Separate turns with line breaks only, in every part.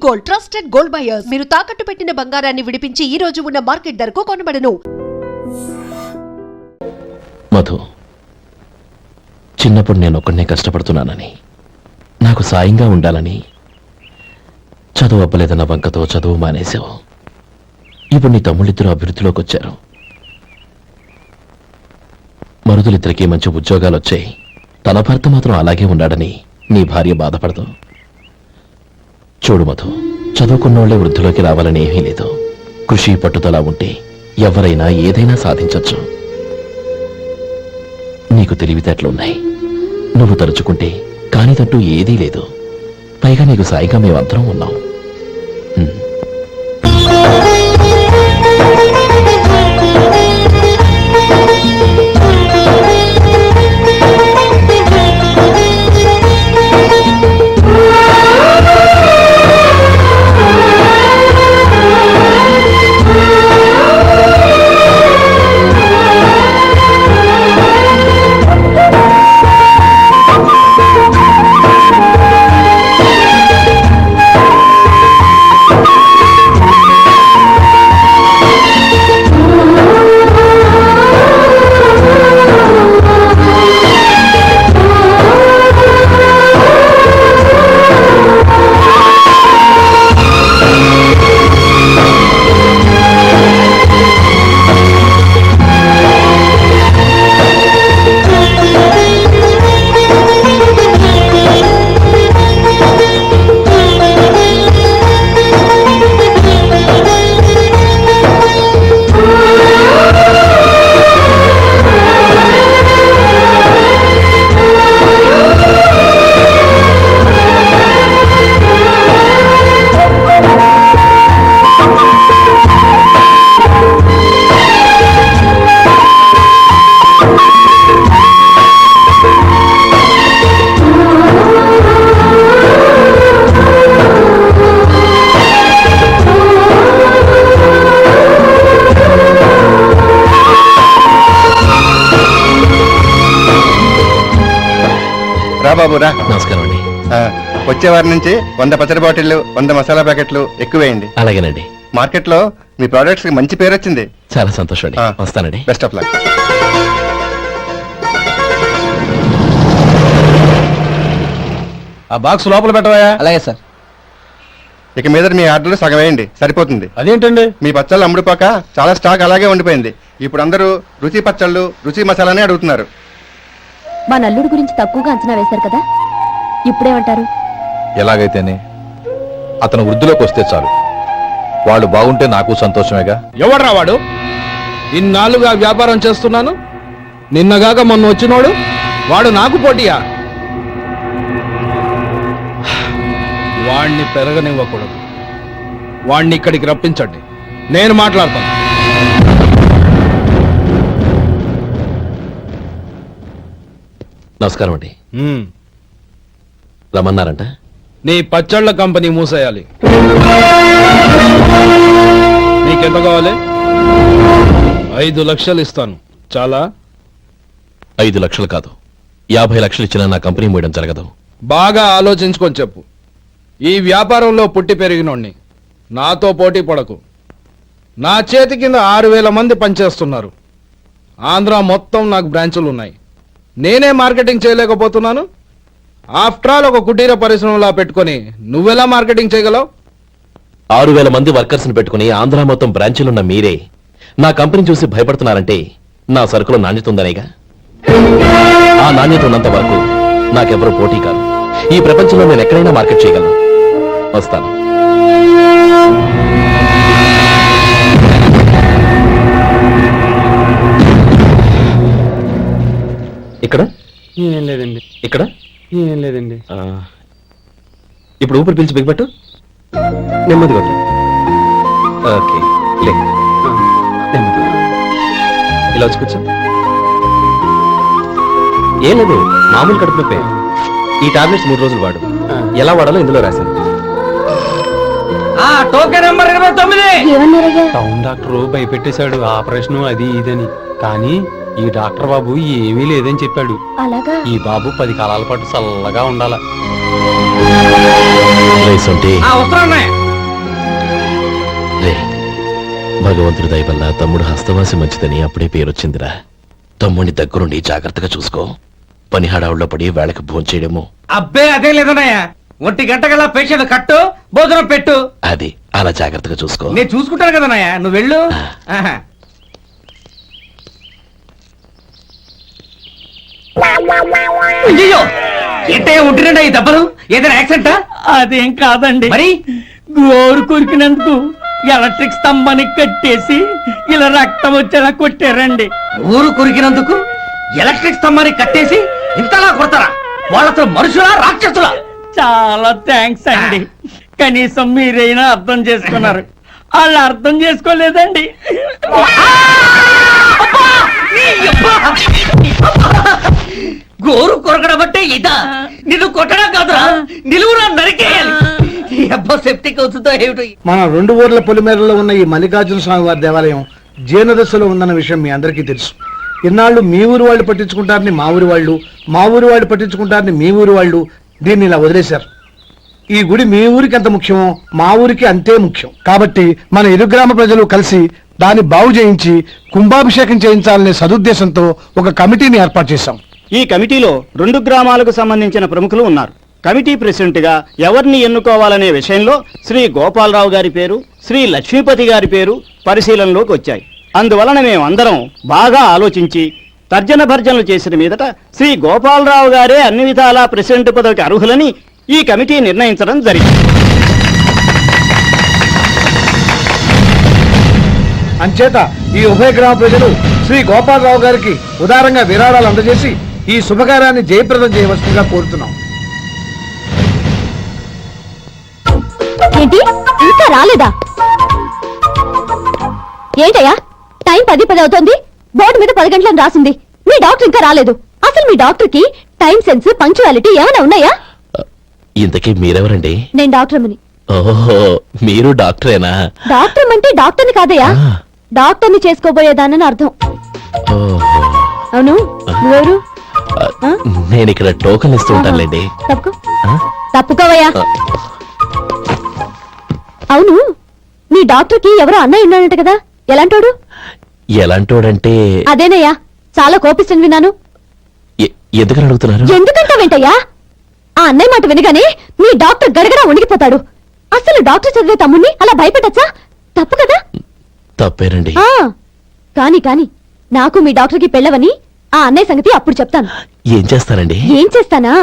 Gold, trusted gold buyers. మీరు తాకట్టు పెట్టిన బంగారాన్ని విడిపించి ఈ రోజు ఉన్న మార్కెట్ ధరకు కొనబడను.
మధు, చిన్నప్పుడు నేను ఒక్కడనే కష్టపడుతున్నానని, నాకు సాయంగా ఉండాలని చదువు అవ్వలేదన్న వంకతో చదువు మానేశావు. ఇప్పుడు నీ తమ్ముళ్ళిద్దరూ అభివృద్ధిలోకి వచ్చారు. మరుదులిద్దరికీ మంచి ఉద్యోగాలు వచ్చాయి. తన భర్త మాత్రం అలాగే ఉన్నాడని నీ భార్య బాధపడదు. చూడు మధు, చదువుకున్నోళ్లే వృద్ధిలోకి రావాలని ఏమీ లేదు. కృషి పట్టుదల ఉంటే ఎవరైనా ఏదైనా సాధించొచ్చు. నీకు తెలివితేటలున్నాయి. నువ్వు తలుచుకుంటే కానిదంటూ ఏదీ లేదు. పైగా నీకు సాయిగా మేమందరం ఉన్నాం.
బాబురా,
నమస్కారం అండి.
వచ్చే వారి నుంచి 100 పచ్చడి బాటిళ్లు, 100 మసాలా ప్యాకెట్లు ఎక్కువేయండి.
అలాగేనండి.
మార్కెట్ లో మీ ప్రొడక్ట్స్ కి మంచి పేరు వచ్చింది.
చాలా సంతోషం అండి. వస్తానండి.
Best of luck.
ఆ బాక్స్ లోపల పెట్టవా?
అలాగే సార్.
ఇక మీద మీ ఆర్డర్లు సగం వేయండి, సరిపోతుంది.
అదేంటండి?
మీ పచ్చళ్ళు అమ్ముడుపోక చాలా స్టాక్ అలాగే ఉండిపోయింది. ఇప్పుడు అందరూ రుచి పచ్చళ్ళు, రుచి మసాలానే అడుగుతున్నారు.
మా నల్లుడి గురించి తక్కువగా అంచనా వేశారు కదా, ఇప్పుడేమంటారు?
ఎలాగైతేనే అతను వృద్ధిలోకి వస్తే చాలు. వాళ్ళు బాగుంటే నాకు సంతోషమేగా.
ఎవడ్రా వాడు? ఇన్నాళ్ళుగా వ్యాపారం చేస్తున్నాను, నిన్నగాక మొన్న వచ్చినోడు వాడు నాకు పోటీయా? వాణ్ణి పెరగనివ్వకూడదు. వాణ్ణి ఇక్కడికి రప్పించండి, నేను మాట్లాడతాను.
నమస్కారం అండి. రమ్మన్నారంట?
నీ పచ్చళ్ళ కంపెనీ మూసేయాలి. నీకెంత కావాలి? 5 లక్షలు ఇస్తాను. చాలా?
5 లక్షలు కాదు, 50 లక్షలు ఇచ్చినా నా కంపెనీ మూయడం జరగదు.
బాగా ఆలోచించుకొని చెప్పు. ఈ వ్యాపారంలో పుట్టి పెరిగినోణ్ణి, నాతో పోటీ పడకు. నా చేతి కింద 6000 మంది పనిచేస్తున్నారు. ఆంధ్ర మొత్తం నాకు బ్రాంచులు ఉన్నాయి. నేనే మార్కెటింగ్ చేయలేకపోతున్నాను. ఆఫ్టర్ ఆల్ ఒక కుటీర పరిశ్రమలా పెట్టుకొని నువ్వెలా మార్కెటింగ్ చేయగలవు?
6000 మంది వర్కర్స్ని పెట్టుకుని ఆంధ్ర మొత్తం బ్రాంచీలున్న మీరే నా కంపెనీ చూసి భయపడుతున్నారంటే నా సరుకులో నాణ్యత ఉందనేగా. ఆ నాణ్యత ఉన్నంత వరకు నాకెవరూ పోటీ కాదు. ఈ ప్రపంచంలో నేను ఎక్కడైనా మార్కెట్ చేయగలను. వస్తాను. ఇక్కడ
ఏం లేదండి.
ఇక్కడ
ఏం లేదండి.
ఇప్పుడు ఊపిరి పీల్చి బిగ్బట్టు, నెమ్మదిగా వదిలి. ఓకే, లే, నెమ్మదిగా ఇలా వచ్చి కూర్చో. ఏం లేదు, మామూలు కడుపు నొప్పే. ఈ టాబ్లెట్స్ 3 రోజులు వాడు. ఎలా వాడాలో ఇందులో రాశాను.
Token number 29.
టౌన్
డాక్టర్ భయపెట్టేశాడు, ఆపరేషన్ అది ఇదని. కానీ ఈ డాక్టర్ బాబు ఏమీ లేదని చెప్పాడు.
అలాగా?
ఈ బాబు 10 కాలాల పాటు చల్లగా ఉండాల.
రేసొంటి
వస్తున్నా
రే భగవంతుడి దయ వల్ల తమ్ముడు హస్తవాసి మంచిదని అప్పుడే పేరొచ్చిందిరా. తమ్ముడిని దగ్గరుండి జాగ్రత్తగా చూసుకో. పని హడావుల్లో పడి వేళకి భోంచేయడము
అబ్బే అదే లేదన్నయ్యా. 1 గంట గల పేషెంట్ కట్టు, భోజనం పెట్టు.
అది అలా జాగ్రత్తగా చూసుకో.
నేను చూసుకుంటాను కదన్నయ్యా, నువ్వు వెళ్ళు. ఆహా. అయ్యో ఏంటే ఉంటున్నాడా ఈ దెబ్బలు? ఏదైనా యాక్సిడెంటా?
అదేం కాదండి,
మరి
గోరు కొరికినందుకు ఎలక్ట్రిక్ స్తంభానికి కట్టేసి ఇలా రక్తం వచ్చేలా కొట్టారండి.
ఊరు కొరికినందుకు ఎలక్ట్రిక్ స్తంభాన్ని కట్టేసి ఇంతలా కొడతారా? వాళ్ళతో మనుషులా రాక్షసులా?
చాలా థ్యాంక్స్ అండి, కనీసం మీరైనా అర్థం చేసుకున్నారు. వాళ్ళు అర్థం చేసుకోలేదండి.
గోరు కొరకడం అంటే ఇదా? నిన్ను కొట్టడం కాదురా, నిలువురా నరికేయాలి. ఈ అబ్బా సెప్టిక్ అవుతుందో ఏమిటో.
మన 2 ఊర్ల పొలిమేరలో ఉన్న ఈ మల్లికార్జున స్వామి వారి దేవాలయం జీర్ణదశలో ఉందన్న విషయం మీ అందరికీ తెలుసు. ఇన్నాళ్ళు మీ ఊరు వాళ్ళు పట్టించుకుంటారని మా ఊరి వాళ్ళు, మా ఊరి వాళ్ళు పట్టించుకుంటారని మీ ఊరి వాళ్ళు దీన్ని ఇలా వదిలేశారు. ఈ గుడి మీ ఊరికి ఎంత ముఖ్యమో మా ఊరికి అంతే ముఖ్యం. కాబట్టి మన ఇరు గ్రామ ప్రజలు కలిసి దాన్ని బాగు చేయించి కుంభాభిషేకం చేయించాలనే సదుద్దేశంతో ఒక కమిటీని ఏర్పాటు చేశాం.
ఈ కమిటీలో 2 గ్రామాలకు సంబంధించిన ప్రముఖులు ఉన్నారు. కమిటీ ప్రెసిడెంట్ గా ఎవరిని ఎన్నుకోవాలనే విషయంలో శ్రీ గోపాలరావు గారి పేరు, శ్రీ లక్ష్మీపతి గారి పేరు పరిశీలనలోకి వచ్చాయి. అందువలన మేమందరం బాగా ఆలోచించి తర్జన భర్జనలు చేసిన మీదట శ్రీ గోపాలరావు గారే అన్ని విధాలా ప్రెసిడెంట్ పదవికి అర్హులని ఈ కమిటీ నిర్ణయించడం జరిగింది.
అంచేత ఈ ఉభయ గ్రామ ప్రజలు శ్రీ గోపాలరావు గారికి ఉదారంగా విరాళాలు అందజేసి ఈ శుభకార్యాన్ని జయప్రదం చేయవలసిందిగా కోరుతున్నాం.
ఏంటి ఇంకా రాలేదా? ఏంటయ్యా, టైం 10 అవుతోంది. బోర్డు మీద 10 గంటలను రాసింది. మీ డాక్టర్ ఇంకా రాలేదు. అసలు మీ డాక్టర్ కి టైం సెన్స్, పంక్చువాలిటీ ఏమైనా ఉన్నాయా?
ఇంతకీ మీరెవరండి?
నేను డాక్టర్ అమ్మని.
ఓహో, మీరు డాక్టరేనా?
డాక్టర్ అంటే డాక్టర్ని కాదయ్యా,
ఆ.
డాక్టర్ని చేసుకోబోయేదానని అర్థం.
ఓహో.
అవును, నువ్వెవరు? ఆ?
నేను ఇక్కడ టోకన్ ఇస్తూ ఉంటానులేండి.
తప్పుకో,
ఆ?
తప్పుకోవయ్యా.
ఆ.
అవును, నీ డాక్టర్ కి ఎవరో అన్నయ్య ఉన్నాడంట కదా, ఎలాంటోడు?
ఎలాంటోడంటే
అదేనయ్యా, చాలా కోపిస్తుంది విన్నాను.
ఎందుకని అడుగుతున్నారు?
ఎందుకంటావేంటయ్యా? ఆ అన్నయ్య మాట వినగానే మీ డాక్టర్ గడగడా ఉణిగిపోతాడు. అసలు డాక్టర్ చదివే తమ్ముణ్ణి అలా భయపెట్టచ్చా? తప్పు కదా?
తప్పేనండి.
ఆ కాని కాని నాకు మీ డాక్టర్ కి పెళ్ళవని ఆ అన్నయ్య సంగతి అప్పుడు చెప్తాను.
ఏం చేస్తారండి?
ఏం చేస్తానా?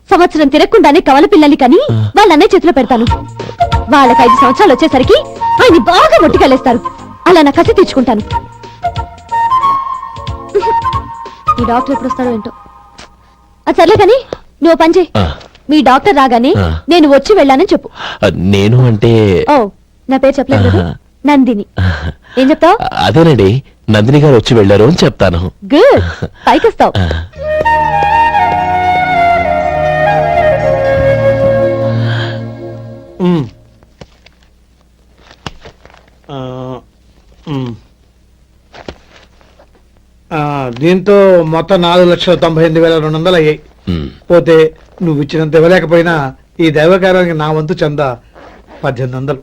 సంవత్సరం తిరగకుండానే కవల పిల్లల్ని కని వాళ్ళ అన్నయ్య చేతిలో పెడతాను. వాళ్ళకి 5 సంవత్సరాలు వచ్చేసరికి ఆయన్ని బాగా మొట్టికెళ్ళేస్తారు. అలా నా కసి తీర్చుకుంటాను. ఈ డాక్టర్ ఎప్పుడు వస్తాడో ఏంటో. అది సర్లే కాని నువ్వు పని చేయి.
ఆ.
మీ డాక్టర్ రాగానే
ఆ.
నేను వచ్చి వెళ్ళానని చెప్పు.
నేను అంటే
ఓ, నా పేరు చెప్పలేదు కదా?
ఆహా.
నందిని. ఏం చెప్తావు?
అదేనండి, నందిని గారు వచ్చి వెళ్ళారు అని చెప్తాను.
గుడ్, పైకొస్తావు.
ఆ.
దీంతో మొత్తం 4,98,200 అయ్యాయి.
ఉమ్.
పోతే నువ్వు ఇచ్చినంత ఇవ్వలేకపోయినా ఈ దైవకార్యానికి నా వంతు చందా 1800.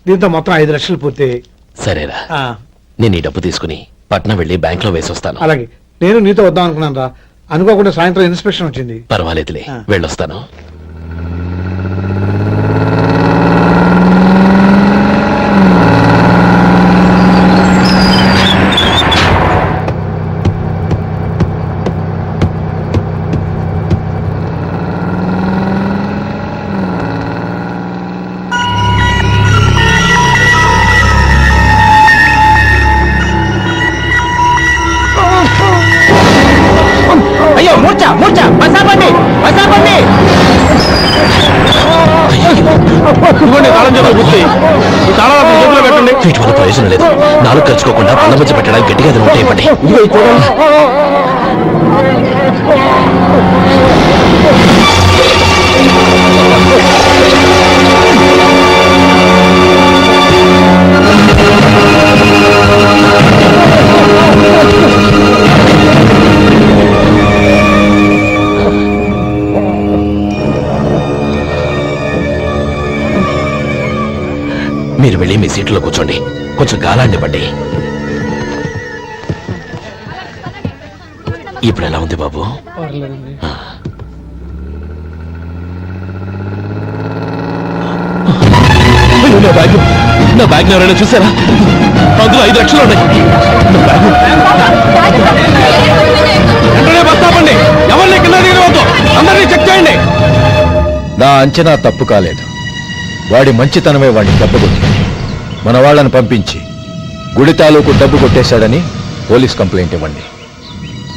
దీంతో మొత్తం 5 లక్షలు పూర్తయ్యాయి.
సరేరా,
ఆ,
నేను ఈ డబ్బు తీసుకుని పట్నం వెళ్ళి బ్యాంక్ లో వేసొస్తాను.
అలాగే నేను నీతో వద్దాం అనుకున్నాను రా. అనుకోకుండా సాయంత్రం ఇన్స్పెక్షన్ వచ్చింది.
పర్వాలేదులే,
ఆ.
వెళ్ళొస్తాను.
అయ్యో మూర్ఛ మూర్ఛ, బసాపండి బసాపండి.
వీటి వల్ల ప్రయోజనం లేదు. నాలుగు కలుసుకోకుండా పళ్ళ మధ్య పెట్టడానికి గట్టిగా అది ఉంటే ఇవ్వండి. మీరు వెళ్ళి మీ సీట్లో కూర్చోండి, కొంచెం గాలాండి పడ్డి. ఇప్పుడు ఎలా ఉంది బాబు? ఆ. అయ్యో, నా బ్యాగ్ ఎవరైనా చూసారా? అందులో 5 లక్షలు ఉన్నాయి.
ఎవరిని కింద దిగవద్దు, అందరినీ చెక్ చేయండి.
నా అంచనా తప్పు కాలేదు. వాడి మంచితనమే వాడిని దెబ్బకొట్టి మన వాళ్ళని పంపించి గుడి తాలూకు డబ్బు కొట్టేశాడని పోలీస్ కంప్లైంట్ ఇవ్వండి.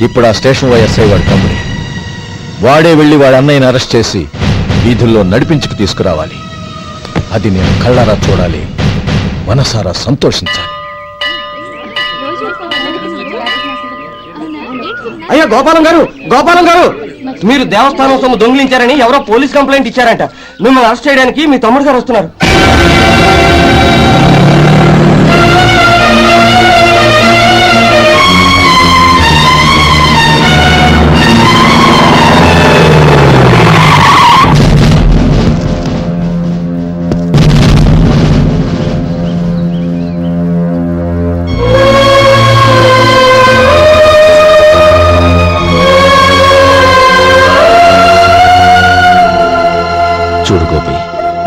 ఇప్పుడు ఆ స్టేషన్ ఎస్ఐ వాడి తమ్ముడి. వాడే వెళ్ళి వాడి అన్నయ్యని అరెస్ట్ చేసి వీధుల్లో నడిపించుకు తీసుకురావాలి. అది నేను కళ్ళారా చూడాలి, మనసారా సంతోషించాలి.
అయ్యా గోపాలం గారు, మీరు దేవస్థానం సొమ్ము దొంగిలించారని ఎవరో పోలీస్ కంప్లైంట్ ఇచ్చారంట. మిమ్మల్ని అరెస్ట్ చేయడానికి మీ తమ్ముడు గారు వస్తున్నారు.
చూడు గోపి,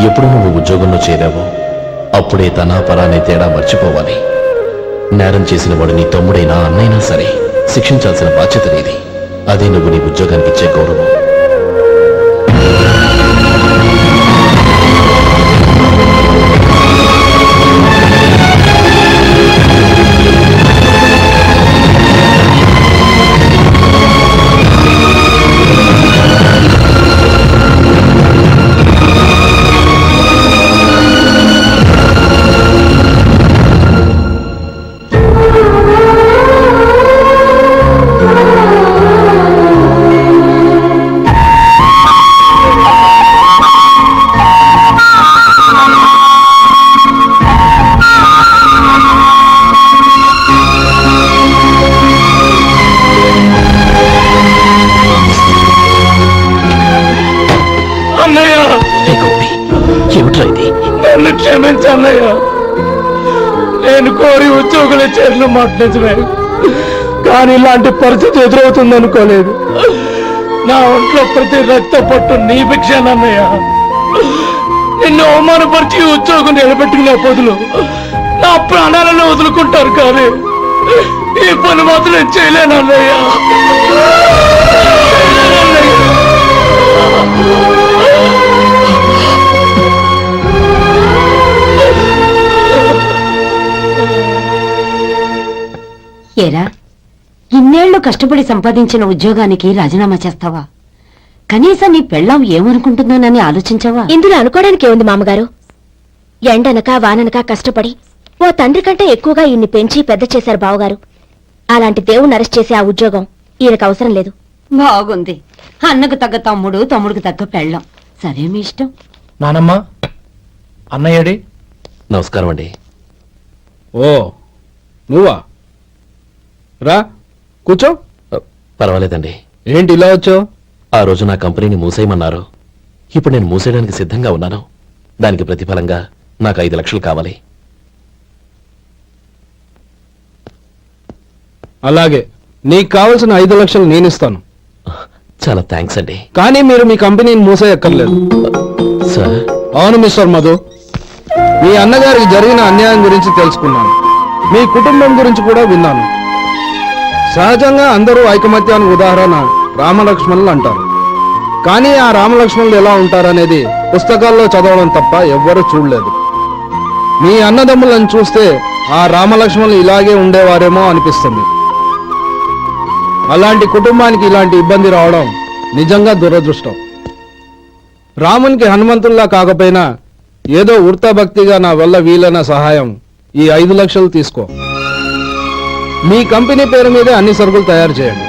ఎప్పుడు నువ్వు ఉద్యోగంలో చేరావో అప్పుడే తన పరానే తేడా మర్చిపోవాలి. నేరం చేసిన వాడు నీ తమ్ముడైనా అన్నైనా సరే శిక్షించాల్సిన బాధ్యత నీది. అదే నువ్వు నీ ఉద్యోగానికి ఇచ్చే గౌరవం.
నన్ను క్షమించన్నయ్య. నేను కోరి ఉద్యోగుల చేతులు మాట్లాడమే, కానీ ఇలాంటి పరిస్థితి ఎదురవుతుంది అనుకోలేదు. నా ఒంట్లో ప్రతి రక్త పట్టు నీ భిక్షానన్నయ్య. నిన్ను అవమానపరిచి ఉద్యోగం నిలబెట్టుకునే బదులు నా ప్రాణాలను వదులుకుంటారు, కానీ ఈ పని మాత్రం నేను చేయలేనన్నయ్య.
ఏరా, ఇన్నేళ్లు కష్టపడి సంపాదించిన ఉద్యోగానికి రాజీనామా చేస్తావా? కనీసం నీ పెళ్ళాం ఏమనుకుంటుందోనని ఆలోచించావా?
ఇందులో అనుకోవడానికి ఏముంది మామగారు? ఎండనక వాననక కష్టపడి ఓ తండ్రి కంటే ఎక్కువగా ఈయన్ని పెంచి పెద్ద చేశారు బావగారు. అలాంటి దేవుణ్ణి అరెస్ట్ చేసే ఆ ఉద్యోగం ఈయనకు అవసరం లేదు.
బాగుంది. అన్నకు తగ్గ తమ్ముడు, తమ్ముడికి తగ్గ పెళ్ళాం. సరే, మీ ఇష్టం.
నానమ్మ, అన్నయ్యడి.
నమస్కారం అండి.
ఓ నువ్వా? రా కూర్చో.
పర్వాలేదండి.
ఏంటి ఇలా వచ్చావు?
ఆ రోజు నా కంపెనీని మూసేయమన్నారు. ఇప్పుడు నేను మూసేయడానికి సిద్ధంగా ఉన్నాను. దానికి ప్రతిఫలంగా నాకు 5 లక్షలు కావాలి.
అలాగే, నీకు కావలసిన 5 లక్షలు నేను ఇస్తాను.
చాలా థ్యాంక్స్ అండి.
కానీ మీరు మీ కంపెనీని మూసేయక్కర్లేదు.
సార్?
అవును మిస్టర్ మధు, మీ అన్నగారికి జరిగిన అన్యాయం గురించి తెలుసుకున్నాను. మీ కుటుంబం గురించి కూడా విన్నాను. సహజంగా అందరూ ఐకమత్యానికి ఉదాహరణ రామలక్ష్మణులు అంటారు. కానీ ఆ రామలక్ష్మణులు ఎలా ఉంటారనేది పుస్తకాల్లో చదవడం తప్ప ఎవ్వరూ చూడలేదు. మీ అన్నదమ్ములను చూస్తే ఆ రామలక్ష్మణులు ఇలాగే ఉండేవారేమో అనిపిస్తుంది. అలాంటి కుటుంబానికి ఇలాంటి ఇబ్బంది రావడం నిజంగా దురదృష్టం. రామునికి హనుమంతుల్లా కాకపోయినా ఏదో వృత్తభక్తిగా నా వల్ల వీలైన సహాయం ఈ 5 లక్షలు తీసుకో. మీ కంపెనీ పేరు మీదే అన్ని సరుకులు తయారు చేయండి.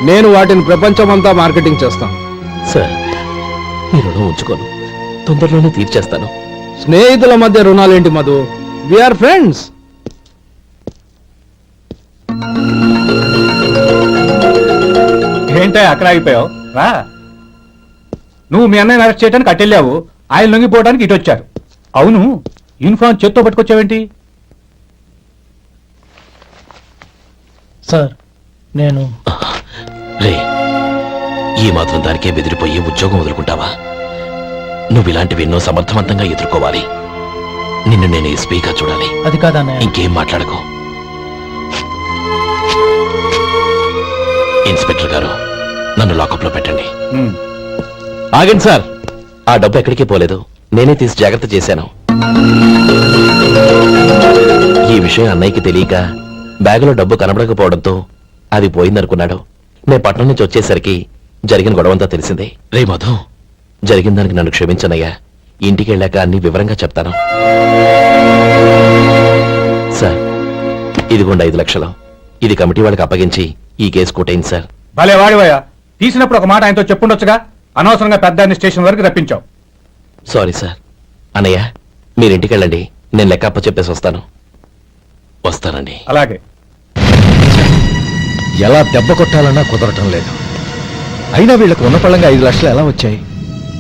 నేను వాటిని ప్రపంచమంతా మార్కెటింగ్ చేస్తాను.
సార్, ఈ రుణం ఉంచుకోను, తొందరలోనే తీర్చేస్తాను.
స్నేహితుల మధ్య రుణాలేంటి మధు? We are friends.
ఏంటో అక్కడ ఆగిపోయావు? రా. నువ్వు మీ అన్నయ్యని అరెస్ట్ చేయడానికి అట్టెళ్ళావు, ఆయన లొంగిపోవడానికి ఇటు వచ్చారు. అవును, యూనిఫామ్ చేత్తో పట్టుకొచ్చావేంటి?
సార్ నేను
రే, ఈ మాత్రం దానికే బెదిరిపోయి ఉద్యోగం వదులుకుంటావా? నువ్వు ఇలాంటివి ఎన్నో సమర్థవంతంగా ఎదుర్కోవాలి. నిన్ను నేను ఎస్పీగా చూడాలి.
అది కాదన్నయ్య.
ఇంకేం మాట్లాడకు. ఇన్స్పెక్టర్ గారు, నన్ను లాకప్లో పెట్టండి. ఆగండి సార్, ఆ డబ్బు ఎక్కడికి పోలేదు. నేనే తీసి జాగ్రత్త చేశాను. ఈ విషయం అన్నయ్యకి తెలియక బ్యాగులో డబ్బు కనబడకపోవడంతో అది పోయిందనుకున్నాడు. నేను పట్నం నుంచి వచ్చేసరికి జరిగిన గొడవంతా తెలిసిందే. రే మధు, జరిగిన దానికి నన్ను క్షమించనయ్యా. ఇంటికి వెళ్ళాక అన్ని వివరంగా చెప్తాను. సార్, ఇదిగోండి 5 లక్షలు. ఇది కమిటీ వాళ్ళకి అప్పగించి ఈ కేసు కొట్టేయండి సార్.
భలే వాడివయ్యా, తీసినప్పుడు ఒక మాట ఆయనతో చెప్పుండొచ్చుగా. అనవసరంగా పెద్ద స్టేషన్ వరకు రప్పించావు.
Sorry sir. అన్నయ్య, మీరు ఇంటికి వెళ్ళండి. నేను లెక్క అప్ప చెప్పేసి వస్తానండి.
అలాగే.
ఎలా దెబ్బ కొట్టాలన్నా కుదరటం లేదు. అయినా వీళ్ళకు ఉన్న పళ్ళంగా 5 లక్షలు ఎలా వచ్చాయి?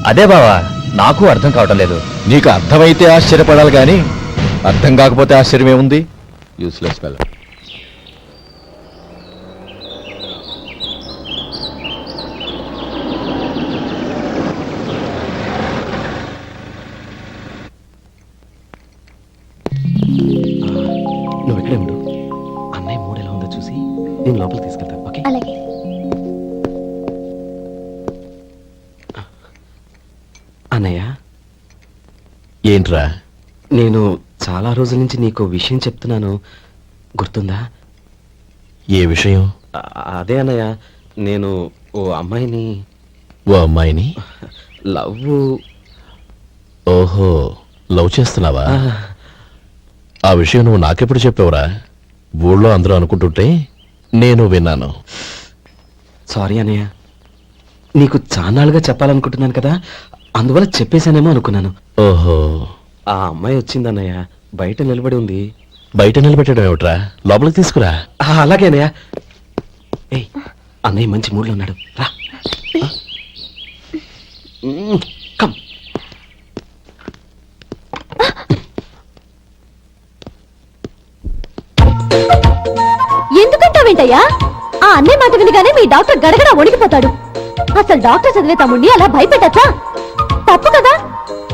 అదే బావా, నాకు అర్థం కావటం లేదు.
నీకు అర్థమైతే ఆశ్చర్యపడాలి కానీ అర్థం కాకపోతే ఆశ్చర్యం ఏముంది? Useless fellow.
నువ్వు ఇక్కడే ఉండు. అన్నయ్య మూడు ఎలా ఉందో చూసి నేను లోపలికి తీసుకెళ్తాను. ఓకే?
అలాగే.
అన్నయ్య,
ఏంట్రా?
నేను చాలా రోజుల నుంచి నీకు విషయం చెప్తున్నాను, గుర్తుందా?
ఏ విషయం?
అదే అన్నయ్య, నేను ఓ అమ్మాయిని
ఓ అమ్మాయిని
లవ్.
ఓహో, లవ్ చేస్తున్నావా? ఆ విషయం నువ్వు నాకెప్పుడు చెప్పావురా? ఊళ్ళో అందరూ అనుకుంటుంటే నేను విన్నాను.
సారీ అన్నయ్య, నీకు చాన్నాళ్ళుగా చెప్పాలనుకుంటున్నాను కదా, అందువల్ల చెప్పేశానేమో అనుకున్నాను.
ఓహో,
ఆ అమ్మాయి వచ్చిందన్నయ్య, బయట నిలబడి ఉంది.
బయట నిలబెట్టడం ఏమిట్రా? లోపలికి తీసుకురా.
అలాగే అన్నయ్య. ఏయ్, అన్నయ్య మంచి మూడ్లో ఉన్నాడు, రా. కమ్.
ఎందుకంటావేంటయ్యా? ఆ అన్నయ్య మాట వినగానే మీ డాక్టర్ గడగడ వణికిపోతాడు. అసలు డాక్టర్ చదివే తమ్ముడిని అలా భయపెట్టచ్చా? తప్పు కదా?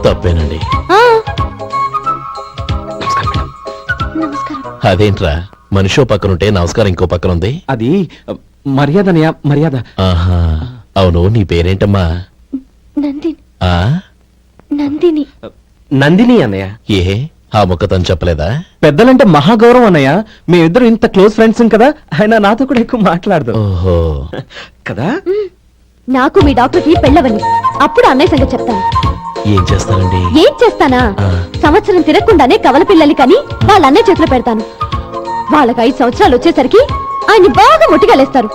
తప్పేనండి.
ఆ,
నమస్కారం మేడం.
నమస్కారం.
అదేంట్రా, మనిషో పక్కనుంటే నమస్కారం ఇంకో పక్కన ఉంది?
అది మర్యాద అన్నయ్య, మర్యాద.
ఆహా, అవును, నీ పేరేంటమ్మా?
నందిని.
ఆ
నందిని.
నందిని అన్నయ్య.
ఏ, ఆ ముక్క తను చెప్పలేదా?
పెద్దలంటే మహాగౌరవం అన్నయ్య. మేమిద్దరు ఇంత క్లోజ్ ఫ్రెండ్స్ కదా, ఆయన నాతో కూడా ఎక్కువ మాట్లాడదు
ఓహో,
కదా.
నాకు మీ డాక్టర్కి పెళ్ళవని, అప్పుడు అన్నయ్య సంగతి చెప్తాను.
ఏం చేస్తారండి?
ఏం చేస్తానా? సంవత్సరం తిరగకుండానే కవల పిల్లల్ని కని వాళ్ళ అన్నయ్య చేతిలో పెడతాను. వాళ్ళకి 5 సంవత్సరాలు వచ్చేసరికి ఆయన్ని బాగా ముట్టిగలేస్తారు.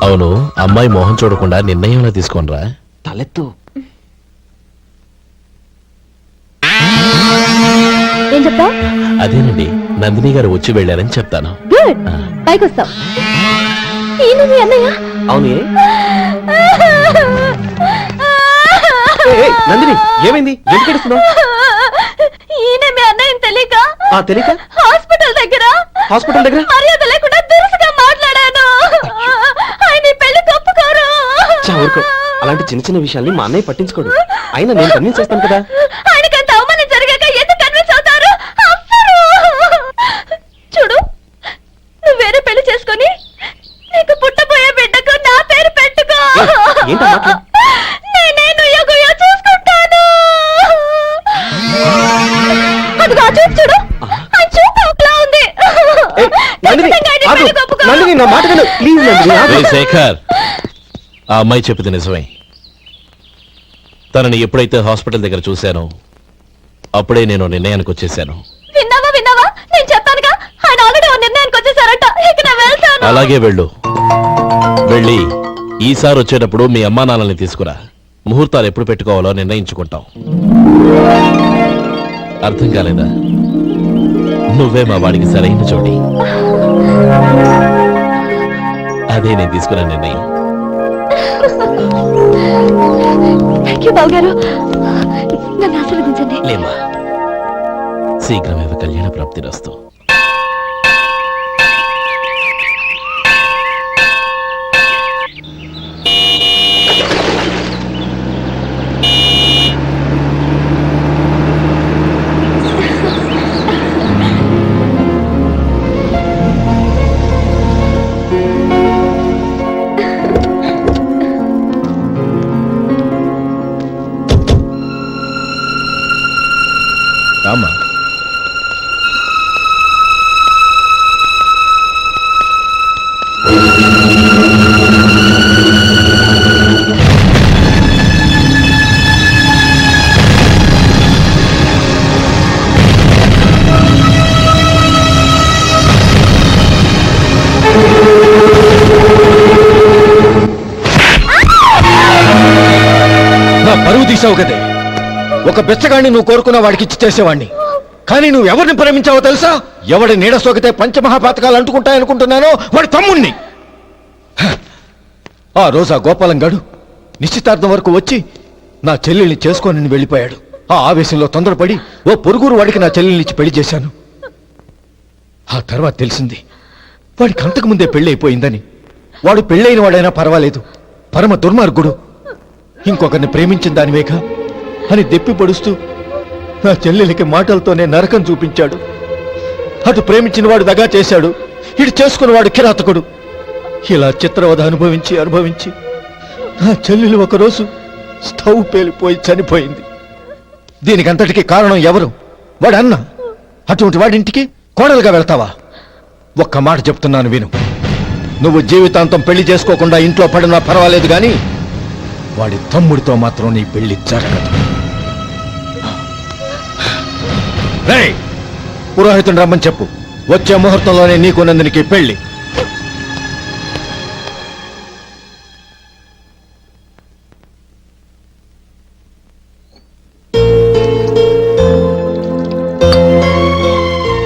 అవును, అమ్మాయి మోహం చూడకుండా నిర్ణయంలో తీసుకోనరా?
తలెత్తు.
ఏం చెప్తావు?
అదేనండి, నందిని గారు వచ్చి వెళ్ళారని చెప్తాను.
గుడ్, పైకి వస్తావు. ఈయన మీ అన్నయ్య?
అవును. నందిని, ఏమైంది? ఎందుకు ఏడుస్తున్నావు?
ఈయన మీ అన్నయ్యని తెలియక
తెలియక
హాస్పిటల్ దగ్గర మర్యాద లేకుండా దురుసుగా మాట్లాడాను. ఆయన ఈ పెళ్లి తప్పుకోరు.
ఊరుకో, అలాంటి చిన్న చిన్న విషయాల్ని మా అన్నయ్య పట్టించుకోడు. అయినా నేను కన్విన్స్ చేస్తాను కదా.
ఆయనకంత అవమానం జరిగాక ఎందుకు కన్విన్స్ అవుతారు? అవ్వరు. చూడు, నువ్వు వేరే పెళ్లి చేసుకొని నీకు పుట్టబోయే బిడ్డకు నా పేరు పెట్టుకో. నేనే నుయ్యో చూసుకుంటాను. అదిగో చూపు, చూడు, ఆయన చూపు ఒకలా ఉంది.
రేయ్ శేఖర్, ఆ అమ్మాయి చెప్పింది నిజమే. తనని ఎప్పుడైతే హాస్పిటల్ దగ్గర చూశానో అప్పుడే నేను నిర్ణయానికి వచ్చేసాను.
విన్నావా? నేను చెప్పానుగా, ఆయన ఆల్రెడీ ఓ నిర్ణయానికి వచ్చేసారట. ఇక నేను వెళ్తాను.
అలాగే వెళ్ళు. వెళ్ళి ఈసారి వచ్చేటప్పుడు మీ అమ్మా నాన్నల్ని తీసుకురా. ముహూర్తాలు ఎప్పుడు పెట్టుకోవాలో నిర్ణయించుకుంటాం. అర్థం కాలేదా? నువ్వే మా వాడికి సరైన జోడి. అదే నేను తీసుకున్న నిర్ణయం.
థ్యాంక్ యూ బావగారు, నన్ను ఆశీర్వదించండి.
లేమ్మా, శీఘ్రమేవ కళ్యాణ ప్రాప్తిరస్తు.
రామా, నా పరువు తీసావు కదే. ఒక బెచ్చగాడిని నువ్వు కోరుకున్న వాడికి ఇచ్చి చేసేవాడిని. కానీ నువ్వు ఎవరిని ప్రేమించావో తెలుసా? ఎవడి నీడ సోకితే పంచమహాపాతకాలు అంటుకుంటాయనుకుంటున్నానో వాడి తమ్ముణ్ణి. ఆ రోజు ఆ గోపాలం గాడు నిశ్చితార్థం వరకు వచ్చి నా చెల్లెల్ని చేసుకొని వెళ్ళిపోయాడు. ఆ ఆవేశంలో తొందరపడి ఓ పొరుగురు వాడికి నా చెల్లెల్నిచ్చి పెళ్లి చేశాను. ఆ తర్వాత తెలిసింది వాడికి అంతకు ముందే పెళ్లి అయిపోయిందని. వాడు పెళ్ళైన వాడైనా పర్వాలేదు, పరమ దుర్మార్గుడు. ఇంకొకరిని ప్రేమించిన దానివేగా అని దెప్పి పొడుస్తూ నా చెల్లెలికి మాటలతోనే నరకం చూపించాడు. అటు ప్రేమించిన వాడు దగా చేశాడు, ఇటు చేసుకున్నవాడు కిరాతకుడు. ఇలా చిత్రవధ అనుభవించి నా చెల్లెలు ఒకరోజు స్టవ్ పేలిపోయి చనిపోయింది. దీనికంతటికీ కారణం ఎవరు? వాడు అన్న. అటువంటి వాడింటికి కోడలుగా వెళ్తావా? ఒక్క మాట చెప్తున్నాను విను. నువ్వు జీవితాంతం పెళ్లి చేసుకోకుండా ఇంట్లో పడినా పర్వాలేదు గాని వాడి తమ్ముడితో మాత్రం నీ పెళ్లి జరగదు. రేయ్, పురోహితుని రమ్మని చెప్పు. వచ్చే ముహూర్తంలోనే నీకు నందినికి పెళ్లి.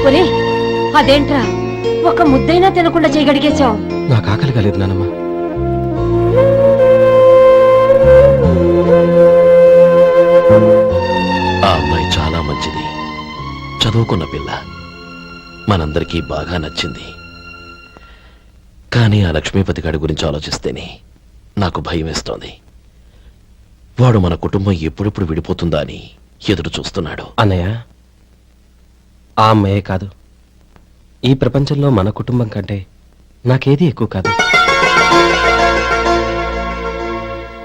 ఒరే, అదేంట్రా ఒక ముద్దైనా తినకుండా చేయగడిగేశావు?
నాకు ఆకలి కాలేదు నానమ్మ.
ఆ అమ్మాయి చాలా మంచిది, చదువుకున్న పిల్ల, మనందరికీ బాగా నచ్చింది. కానీ ఆ లక్ష్మీపతి గారి గురించి ఆలోచిస్తేనే నాకు భయం వేస్తోంది. వాడు మన కుటుంబం ఎప్పుడెప్పుడు విడిపోతుందా అని ఎదురు చూస్తున్నాడు.
అన్నయ్య, ఆ అమ్మాయే కాదు, ఈ ప్రపంచంలో మన కుటుంబం కంటే నాకేది ఎక్కువ కాదు.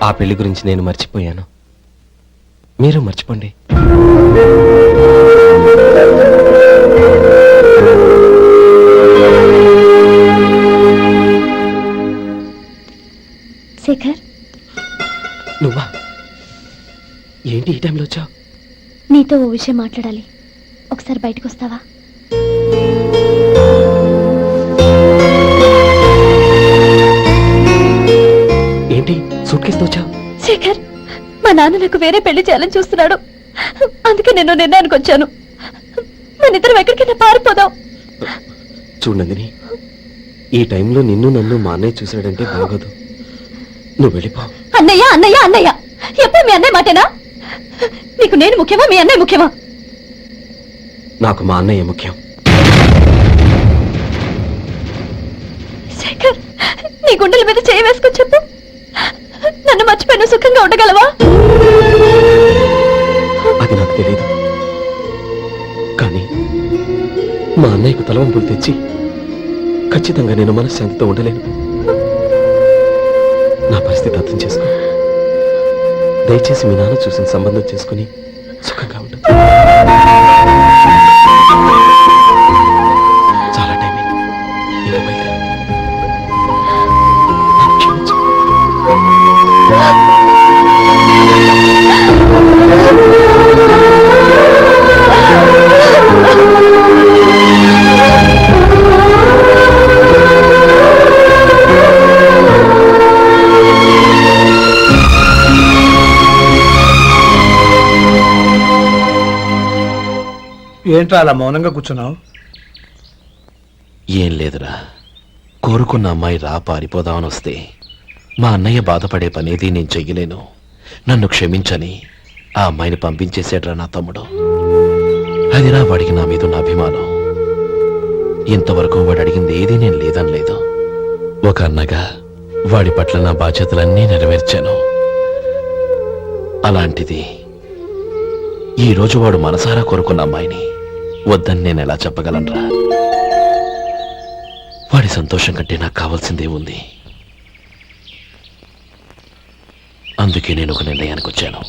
ఆ పెళ్లి గురించి నేను మర్చిపోయాను, మీరు మర్చిపోండి.
శేఖర్,
నువ్వా? ఏంటి ఈ టైంలో వచ్చావు?
నీతో ఓ విషయం మాట్లాడాలి. ఒకసారి బయటకు వస్తావా?
ఏంటి సూట్ కేసుతో వచ్చావు?
శేఖర్, మా నాన్న నాకు వేరే పెళ్లి చేయాలని చూస్తున్నాడు. అందుకే నేను నిర్ణయానికి వచ్చాను. మనిద్దరం ఎక్కడికైనా పారిపోదాం.
చూడండి, ఈ టైంలో నిన్ను నన్ను మా అన్నయ్య చూశాడంటే బాగోదు. నువ్వు వెళ్ళిపో.
అన్నయ్య అన్నయ్య అన్నయ్య, ఎప్పుడు మీ అన్నయ్య మాటేనా? నీకు నేను ముఖ్యమా, మీ అన్నయ్య ముఖ్యమా?
నాకు మా అన్నయ్య ముఖ్యం.
శేఖర్, నీ గుండెల మీద చేయి వేసుకొని చెప్పు, నన్ను మర్చిపోయిన సుఖంగా ఉండగలవా?
అది నాకు తెలియదు, కానీ మా అన్నయ్యకు తలవంపులు తెచ్చి ఖచ్చితంగా నేను మనశ్శాంతితో ఉండలేను. నా పరిస్థితి అర్థం చేసుకో. దయచేసి మీ నాన్న చూసిన సంబంధం చేసుకుని సుఖంగా ఉండు. చాలా టైం అయింది, ఇంకా బయలుదేరు. నన్ను క్షమించు.
ఏంట్రా అలా మౌనంగా కూర్చున్నావు?
ఏం లేదురా, కోరుకున్న అమ్మాయి రా పారిపోదామని వస్తే మా అన్నయ్య బాధపడే పనేది నేను చెయ్యలేను. నన్ను క్షమించని ఆ అమ్మాయిని పంపించేశాడ్రా నా తమ్ముడు. అదిరా వాడికి నా మీద ఉన్న అభిమానం. ఇంతవరకు వాడు అడిగింది ఏదీ నేను లేదని లేదు. ఒక అన్నగా వాడి పట్ల నా బాధ్యతలన్నీ నెరవేర్చాను. అలాంటిది ఈ రోజు వాడు మనసారా కోరుకున్న అమ్మాయిని వద్దని నేను ఎలా చెప్పగలనురా? వాడి సంతోషం కంటే నాకు కావాల్సిందే ఉంది. అందుకే నేను ఒక నిర్ణయానికి వచ్చాను.